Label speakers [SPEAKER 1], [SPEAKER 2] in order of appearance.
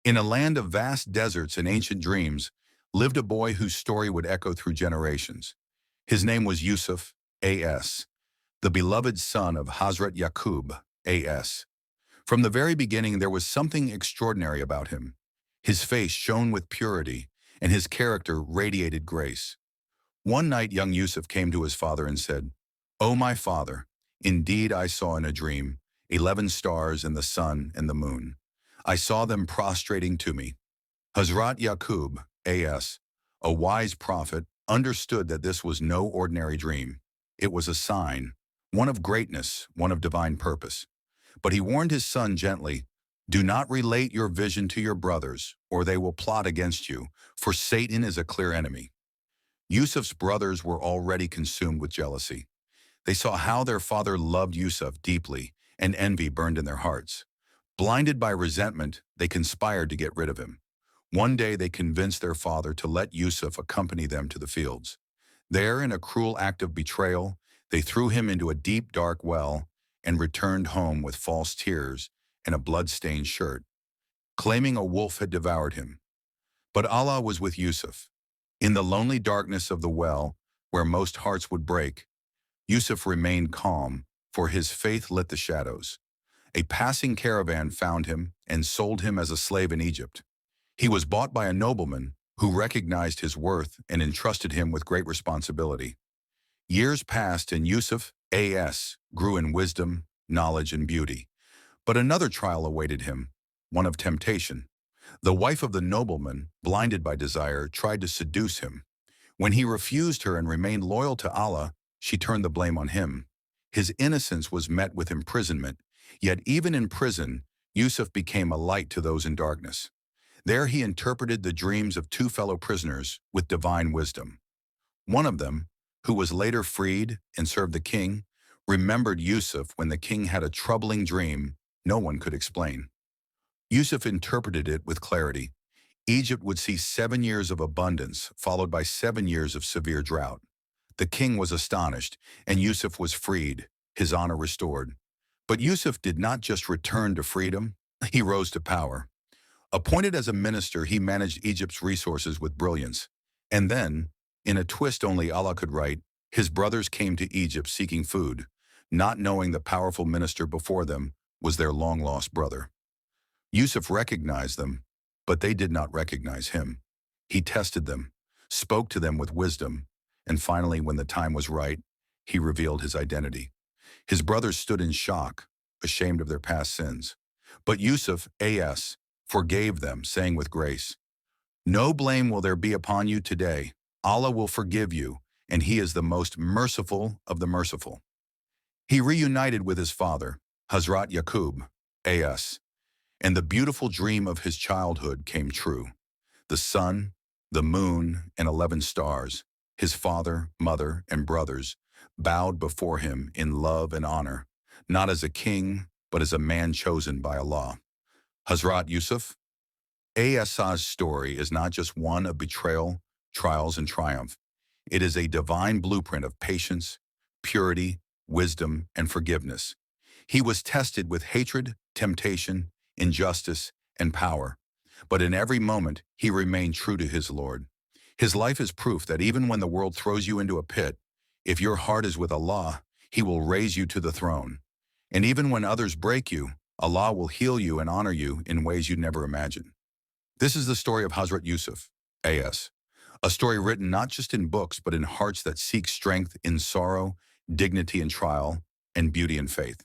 [SPEAKER 1] In a land of vast deserts and ancient dreams lived a boy whose story would echo through generations. His name was Yousaf A.S., the beloved son of Hazrat Yousaf A.S. From the very beginning, there was something extraordinary about him. His face shone with purity, and his character radiated grace. One night, young Yusuf came to his father and said, "O my father, indeed I saw in a dream 11 stars and the sun and the moon. I saw them prostrating to me." Hazrat Yousaf A.S., a wise prophet, understood that this was no ordinary dream. It was a sign, one of greatness, one of divine purpose. But he warned his son gently, "Do not relate your vision to your brothers, or they will plot against you, for Satan is a clear enemy." Yusuf's brothers were already consumed with jealousy. They saw how their father loved Yusuf deeply, and envy burned in their hearts. Blinded by resentment, they conspired to get rid of him. One day they convinced their father to let Yusuf accompany them to the fields. There, in a cruel act of betrayal, they threw him into a deep, dark well and returned home with false tears and a blood-stained shirt, claiming a wolf had devoured him. But Allah was with Yusuf. In the lonely darkness of the well, where most hearts would break, Yusuf remained calm, for his faith lit the shadows. A passing caravan found him and sold him as a slave in Egypt. He was bought by a nobleman who recognized his worth and entrusted him with great responsibility. Years passed and Yusuf A.S. grew in wisdom, knowledge, and beauty. But another trial awaited him, one of temptation. The wife of the nobleman, blinded by desire, tried to seduce him. When he refused her and remained loyal to Allah, she turned the blame on him. His innocence was met with imprisonment, yet even in prison, Yusuf became a light to those in darkness. There he interpreted the dreams of two fellow prisoners with divine wisdom. One of them, who was later freed and served the king, remembered Yusuf when the king had a troubling dream no one could explain. Yusuf interpreted it with clarity. Egypt would see 7 years of abundance, followed by 7 years of severe drought. The king was astonished, and Yusuf was freed, his honor restored. But Yusuf did not just return to freedom, he rose to power. Appointed as a minister, he managed Egypt's resources with brilliance. And then, in a twist only Allah could write, his brothers came to Egypt seeking food, not knowing the powerful minister before them was their long-lost brother. Yusuf recognized them, but they did not recognize him. He tested them, spoke to them with wisdom, and finally, when the time was right, he revealed his identity. His brothers stood in shock, ashamed of their past sins. But Yusuf A.S. forgave them, saying with grace, "No blame will there be upon you today. Allah will forgive you, and He is the most merciful of the merciful." He reunited with his father, Hazrat Yousaf A.S., and the beautiful dream of his childhood came true. The sun, the moon, and 11 stars, his father, mother, and brothers, bowed before him in love and honor, not as a king, but as a man chosen by Allah. Hazrat Yousaf A.S.'s story is not just one of betrayal, trials, and triumph. It is a divine blueprint of patience, purity, wisdom, and forgiveness. He was tested with hatred, temptation, injustice, and power. But in every moment, he remained true to his Lord. His life is proof that even when the world throws you into a pit, if your heart is with Allah, He will raise you to the throne. And even when others break you, Allah will heal you and honor you in ways you'd never imagine. This is the story of Hazrat Yousaf A.S., a story written not just in books, but in hearts that seek strength in sorrow, dignity in trial, and beauty in faith.